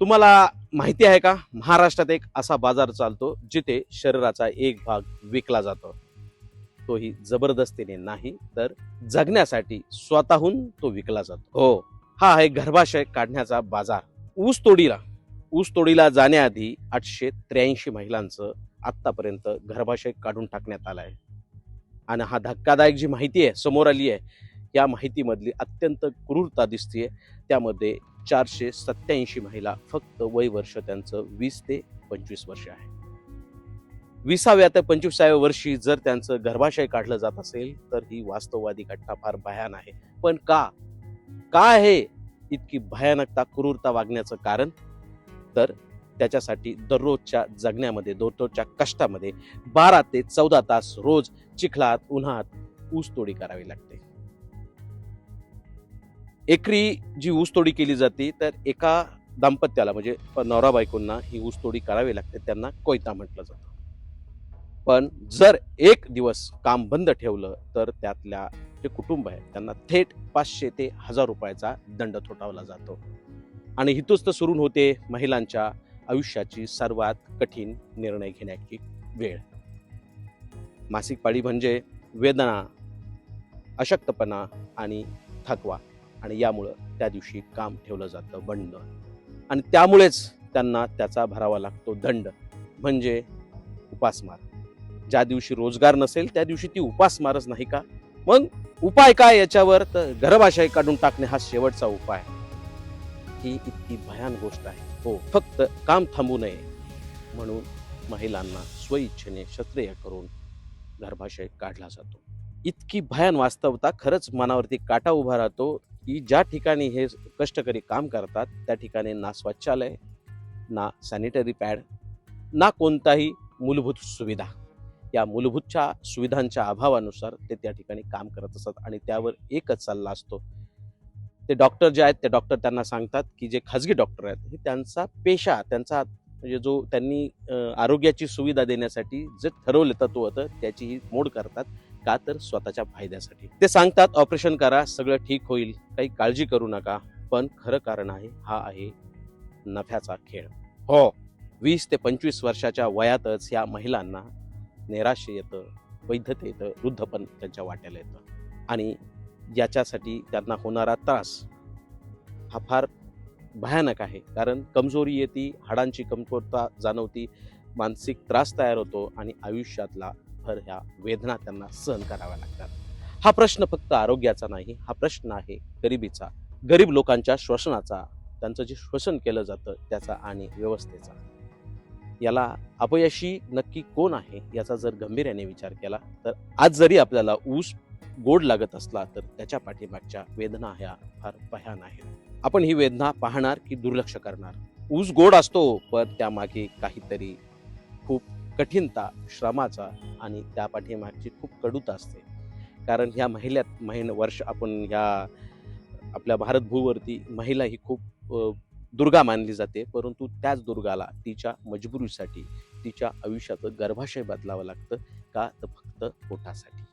तुम्हाला माहिती आहे का, महाराष्ट्रात एक असा बाजार चालतो जिथे शरीराचा एक भाग विकला जातो. तोही जबरदस्तीने नाही, तर जगण्यासाठी स्वतःहून तो विकला जातो. हो, हा आहे गर्भाशय काढण्याचा बाजार. ऊसतोडीला ऊसतोडीला जाण्याआधी 883 महिलांचं आतापर्यंत गर्भाशय काढून टाकण्यात आलं आहे. आणि हा धक्कादायक जी माहिती आहे समोर आली आहे, या माहितीमधली अत्यंत क्रूरता दिसतीये. त्यामध्ये 487 महिला, फक्त वय वर्ष त्यांचं 20 ते 25 वर्ष आहे. 20व्या ते 25व्या वर्षी जर त्यांचं गर्भाशय काढलं जात असेल, तर ही वास्तववादी घटना फार भयान आहे. पण का काय आहे इतकी भयानकता, क्रूरता वागण्याचं कारण? तर त्याच्यासाठी दररोजच्या जगण्यामध्ये, दररोजच्या कष्टामध्ये 12 ते 14 तास रोज चिखलात, उन्हात ऊसतोडी करावी लागते. एकरी जी ऊसतोडी केली जाते, तर एका दाम्पत्याला म्हणजे नवरा बायकोंना ही ऊसतोडी करावी लागते. त्यांना कोयता म्हटलं जातं. पण जर एक दिवस काम बंद ठेवलं, तर त्यातल्या जे कुटुंब आहे त्यांना थेट 500 ते 1000 रुपयाचा दंड थोठावला जातो. आणि इथूच तर सुरू होते महिलांच्या आयुष्याची सर्वात कठीण निर्णय घेण्याची वेळ. मासिक पाळी म्हणजे वेदना, अशक्तपणा आणि थकवा, आणि यामुळं त्या दिवशी काम ठेवलं जातं बंद. आणि त्यामुळेच त्यांना त्याचा भरावा लागतो दंड, म्हणजे उपासमार. ज्या दिवशी रोजगार नसेल त्या दिवशी ती उपासमारच नाही का? मग उपाय काय याच्यावर? तर गर्भाशय काढून टाकणे हा शेवटचा उपाय. ही इतकी भयान गोष्ट आहे. हो, फक्त काम थांबू नये म्हणून महिलांना स्वइच्छेने शस्त्रक्रिया करून गर्भाशय काढला जातो. इतकी भयान वास्तवता खरंच मनावरती काटा उभा राहतो, की ज्या ठिकाणी हे कष्टकरी काम करतात त्या ठिकाणी ना शौचालय, ना सॅनिटरी पॅड, ना कोणताही मूलभूत सुविधा. या मूलभूतच्या सुविधांच्या अभावानुसार ते त्या ठिकाणी काम करत असतात. आणि त्यावर एकच सल्ला असतो. ते डॉक्टर जे आहेत, ते डॉक्टर त्यांना सांगतात की जे खाजगी डॉक्टर आहेत, हे त्यांचा पेशा, त्यांचा म्हणजे जो त्यांनी आरोग्याची सुविधा देण्यासाठी जे ठरवलं तत्व होतं, त्याची ही मोड करतात. का? तर स्वतःच्या फायद्यासाठी. ते सांगतात ऑपरेशन करा, सगळं ठीक होईल, काही काळजी करू नका. पण खरं कारण आहे, हा आहे नफ्याचा खेळ. हो, 20 ते 25 वर्षाच्या वयातच या महिलांना नैराश्य येतं, वैधते येतं, वृद्धपण त्यांच्या वाट्याला येतं. आणि याच्यासाठी त्यांना होणारा त्रास हा फार भयानक आहे. कारण कमजोरी येते, हाडांची कमतरता जाणवती, मानसिक त्रास तयार होतो आणि आयुष्यातला भर ह्या वेदना त्यांना सहन कराव्या लागतात. हा प्रश्न फक्त आरोग्याचा नाही, हा प्रश्न आहे गरिबीचा, गरीब लोकांच्या श्वसनाचा, त्यांचं जे श्वसन केलं जातं त्याचा आणि व्यवस्थेचा. याला अपयशी नक्की कोण आहे याचा जर गंभीर्याने विचार केला, तर आज जरी आपल्याला ऊस गोड लागत असला, तर त्याच्या पाठीमागच्या वेदना ह्या फार भयान आहेत. आपण ही वेदना पाहणार की दुर्लक्ष करणार? ऊस गोड असतो, पण त्यामागे काहीतरी खूप कठीणता, श्रमाचा आणि त्या पाठीमागची खूप कडूता असते. कारण ह्या वर्ष आपण ह्या आपल्या भारत भूवरती महिला ही खूप दुर्गा मानली जाते. परंतु त्याच दुर्गाला तिच्या मजबुरीसाठी तिच्या आयुष्याचं गर्भाशय बदलावं लागतं. का? तर फक्त पोटासाठी.